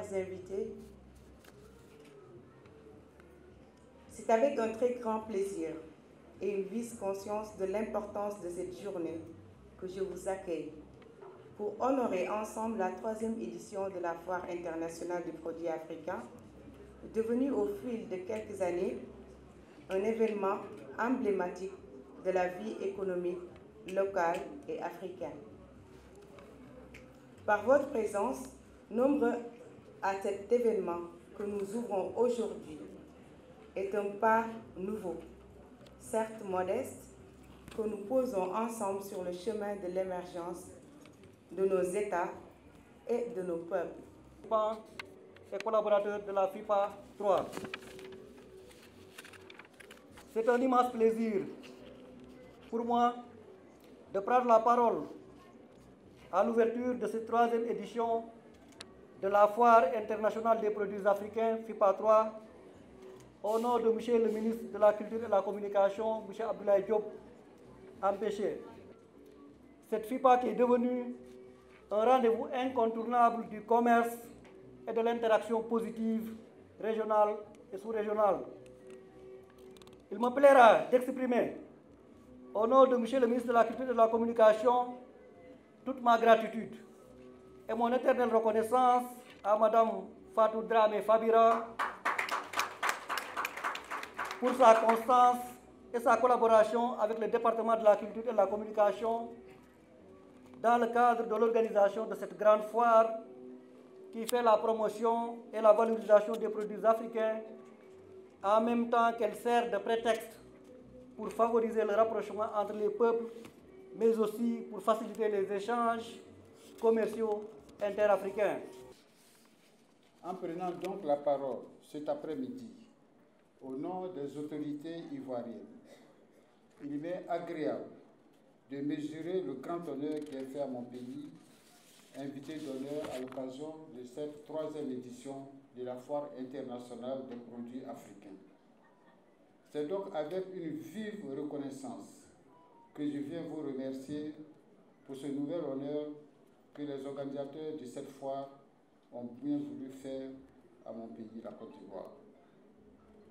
chers invités, c'est avec un très grand plaisir et une vive conscience de l'importance de cette journée que je vous accueille pour honorer ensemble la 3e édition de la Foire internationale du produit africain, devenue au fil de quelques années un événement emblématique de la vie économique locale et africaine. Par votre présence, nombreux à cet événement que nous ouvrons aujourd'hui est un pas nouveau, certes modeste, que nous posons ensemble sur le chemin de l'émergence de nos États et de nos peuples. Et collaborateurs de la FIPA 3. C'est un immense plaisir pour moi de prendre la parole à l'ouverture de cette 3e édition de la Foire internationale des produits africains FIPA 3 au nom de M. le ministre de la Culture et de la Communication, M. Abdoulaye Diop, empêché. Cette FIPA qui est devenue un rendez-vous incontournable du commerce et de l'interaction positive régionale et sous-régionale. Il me plaira d'exprimer, au nom de M. le ministre de la Culture et de la Communication, toute ma gratitude et mon éternelle reconnaissance à Mme Fatou Dramé Fabira pour sa constance et sa collaboration avec le département de la Culture et de la Communication dans le cadre de l'organisation de cette grande foire qui fait la promotion et la valorisation des produits africains en même temps qu'elle sert de prétexte pour favoriser le rapprochement entre les peuples, mais aussi pour faciliter les échanges commerciaux interafricains. En prenant donc la parole cet après-midi, au nom des autorités ivoiriennes, il m'est agréable de mesurer le grand honneur qui est fait à mon pays, invité d'honneur à l'occasion de cette 3e édition de la Foire internationale des produits africains. C'est donc avec une vive reconnaissance que je viens vous remercier pour ce nouvel honneur que les organisateurs de cette foire ont bien voulu faire à mon pays, la Côte d'Ivoire.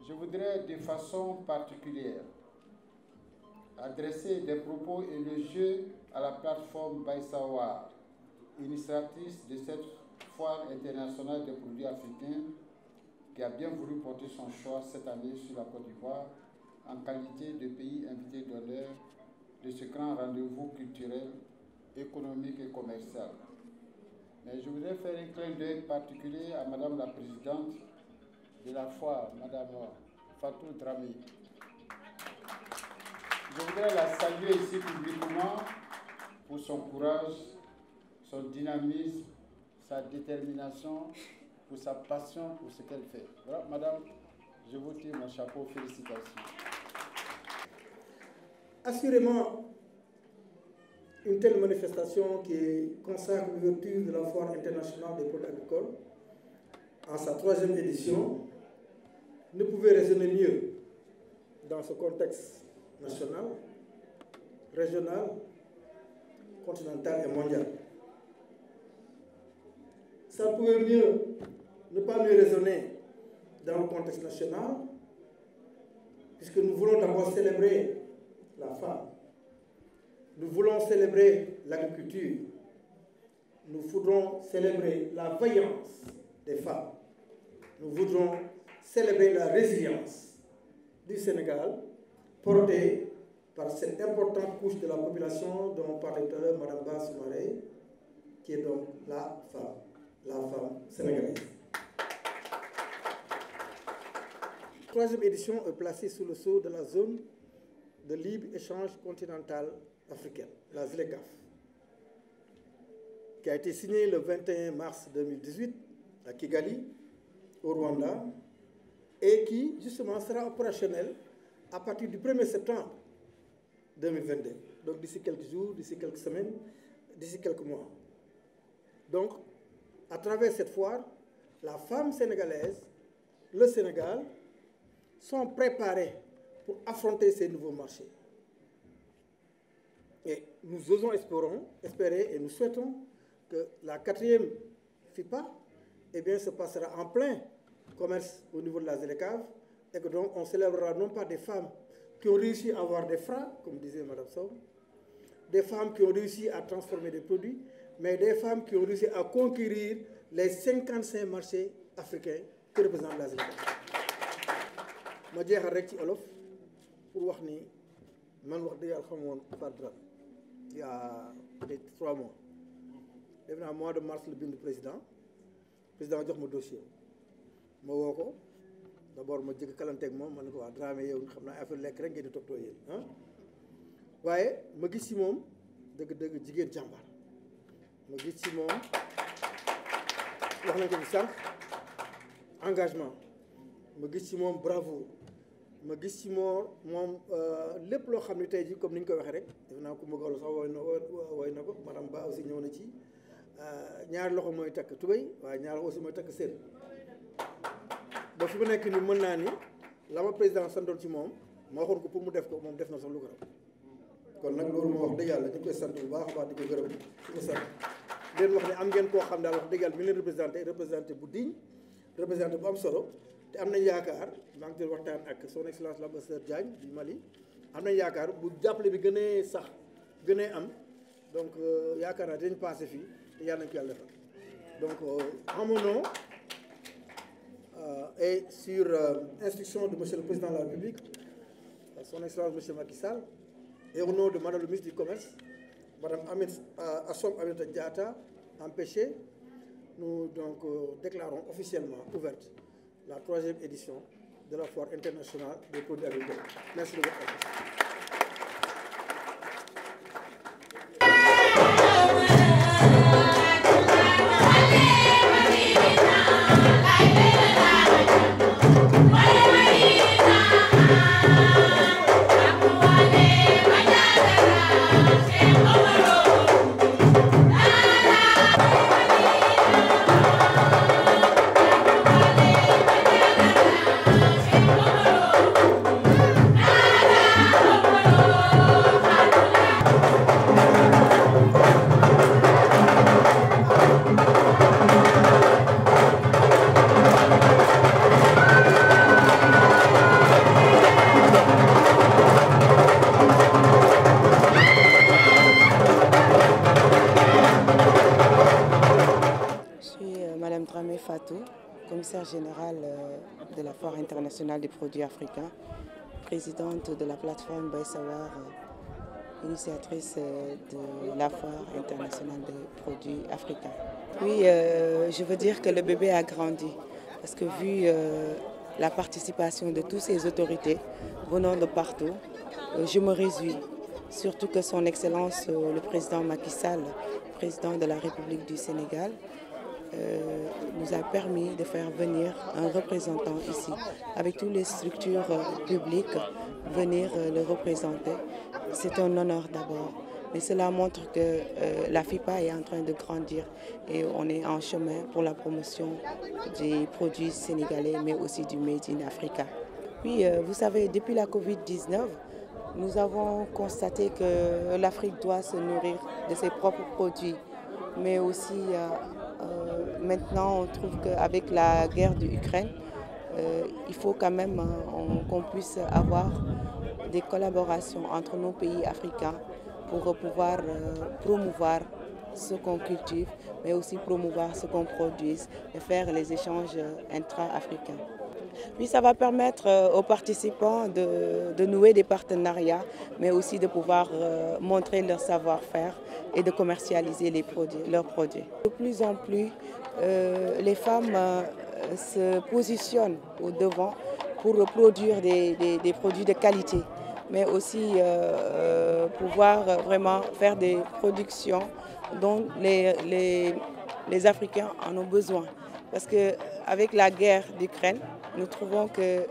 Je voudrais de façon particulière adresser des propos élogieux à la plateforme Baïsawar, initiatrice de cette foire internationale des produits africains, qui a bien voulu porter son choix cette année sur la Côte d'Ivoire en qualité de pays invité d'honneur de ce grand rendez-vous culturel, économique et commercial. Mais je voudrais faire un clin d'œil particulier à Madame la Présidente de la foire, Madame Fatou Dramé. Je voudrais la saluer ici publiquement pour son courage, son dynamisme, sa détermination, pour sa passion pour ce qu'elle fait. Voilà, Madame, je vous tire mon chapeau, félicitations. Assurément, une telle manifestation qui consacre l'ouverture de la Foire internationale des produits agricoles en sa 3e édition ne pouvait résonner mieux dans ce contexte national, régional, continental et mondial. Ça pouvait ne pas mieux résonner dans le contexte national, puisque nous voulons d'abord célébrer la femme. Nous voulons célébrer l'agriculture. Nous voudrons célébrer la vaillance des femmes. Nous voudrons célébrer la résilience du Sénégal, portée par cette importante couche de la population dont parlait tout à l'heure Mme Ba Soumaré, qui est donc la femme sénégalaise. La 3e édition est placée sous le sceau de la zone de libre-échange continentale africaine, la ZLECAf, qui a été signée le 21 mars 2018 à Kigali, au Rwanda, et qui, justement, sera opérationnelle à partir du 1er septembre 2022. Donc d'ici quelques jours, d'ici quelques semaines, d'ici quelques mois. Donc, à travers cette foire, la femme sénégalaise, le Sénégal, sont préparés pour affronter ces nouveaux marchés. Et nous osons espérer et nous souhaitons que la 4e FIPA eh bien, se passera en plein commerce au niveau de la ZLECAf, et que donc on célébrera non pas des femmes qui ont réussi à avoir des freins, comme disait Mme Sow, des femmes qui ont réussi à transformer des produits, mais des femmes qui ont réussi à conquérir les 55 marchés africains que représente la ZLECAf. ma jeexal rek ci olof pour wax ni man wax dëgg yàlla xam woon Fatou Drame il y a peut-être 3 mois def naa mois de mars la bind président jox ma dossier ma woo ko d'abord ma jëkk kalanteeg moom ma ne ko waa Dramé yow xam naa affaire lekk rek ngeen di toppatoo yéen ah waaye ma gis ci moom dëgg-dëgg jigéen jàmbaar ma gis ci moom wax nañ ko fi sànq engagement ma gis ci moom bravo ma gis ci moom lépp loo xam ne tey jii comme ni ñu ko waxee rek def naa ko mëgalo sax woy na ko madame Ba aussi ñëw na ci ñaari loxo mooy takk tubéy waaye ñaari loxo aussi mooy takk seen ba fi mu nekk ni mën naa ni la ma président santoon ci moom ma waxoon ko pour mu def ko moom def na sax lu ko raw kon nag loolu moo wax dëgg yàlla ñu koy sant bu baax a baax di ko gërëm di ko sant leen wax ne am ngeen koo xam daal wax dëgg yàlla mi leen représenté bu digne représenté bu am solo te am nañ yaakaar maa ngi doon waxtaan ak son excellence l'ambassadeur Diagne du Mali am nañ yaakaar bu jàppale bi gënee sax gënee am donc yaakaar naa dinañ passé fii te yàlla nañ ko yàlla defal donc en mon nom et sur instruction de monsieur le président de la République son excellence monsieur Macky Sall et au nom de madame le ministre du Commerce madame Assome Aminata Diatta empêchée, nous donc déclarons officiellement ouverte la 3e édition de la Foire internationale des produits agricoles. Merci de votre attention. Commissaire générale de la Foire internationale des produits africains, présidente de la plateforme Baïsawar, initiatrice de la Foire internationale des produits africains. Oui, je veux dire que le bébé a grandi, parce que vu la participation de toutes ces autorités venant de partout, je me réjouis, surtout que son Excellence le président Macky Sall, président de la République du Sénégal, nous a permis de faire venir un représentant ici, avec toutes les structures publiques, venir le représenter. C'est un honneur d'abord, mais cela montre que la FIPA est en train de grandir et on est en chemin pour la promotion des produits sénégalais, mais aussi du Made in Africa. Oui, vous savez, depuis la Covid-19, nous avons constaté que l'Afrique doit se nourrir de ses propres produits, mais aussi maintenant on trouve qu'avec la guerre de l'Ukraine, il faut quand même qu'on puisse avoir des collaborations entre nos pays africains pour pouvoir promouvoir ce qu'on cultive, mais aussi promouvoir ce qu'on produit et faire les échanges intra-africains. Puis ça va permettre aux participants de nouer des partenariats, mais aussi de pouvoir montrer leur savoir-faire et de commercialiser leurs produits. De plus en plus, les femmes se positionnent au devant pour produire des produits de qualité, mais aussi pouvoir vraiment faire des productions dont les Africains en ont besoin. Parce qu'avec la guerre d'Ukraine, nous trouvons que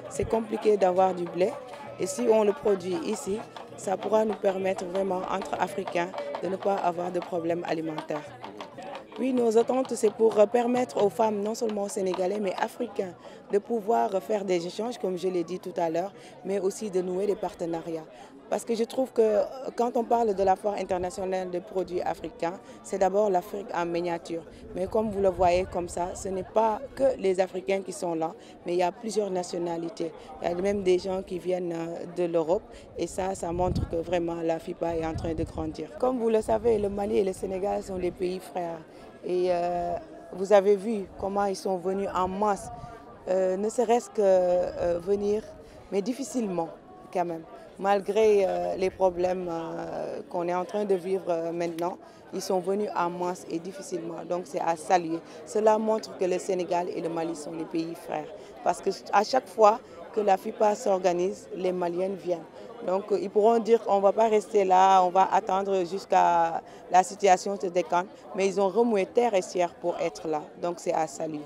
c'est compliqué d'avoir du blé. Et si on le produit ici, ça pourra nous permettre vraiment, entre Africains, de ne pas avoir de problèmes alimentaires. Oui, nos attentes, c'est pour permettre aux femmes, non seulement sénégalais, mais africains, de pouvoir faire des échanges, comme je l'ai dit tout à l'heure, mais aussi de nouer des partenariats. Parce que je trouve que quand on parle de la foire internationale des produits africains, c'est d'abord l'Afrique en miniature. Mais comme vous le voyez comme ça, ce n'est pas que les Africains qui sont là, mais il y a plusieurs nationalités. Il y a même des gens qui viennent de l'Europe et ça montre que vraiment la FIPA est en train de grandir. Comme vous le savez, le Mali et le Sénégal sont des pays frères. Et vous avez vu comment ils sont venus en masse, ne serait-ce que venir, mais difficilement quand même. Malgré les problèmes qu'on est en train de vivre maintenant, ils sont venus en masse et difficilement. Donc c'est à saluer. Cela montre que le Sénégal et le Mali sont les pays frères. Parce qu'à chaque fois que la FIPA s'organise, les Maliens viennent. Donc ils pourront dire qu'on ne va pas rester là, on va attendre jusqu'à la situation se décante. Mais ils ont remué terre et ciel pour être là. Donc c'est à saluer.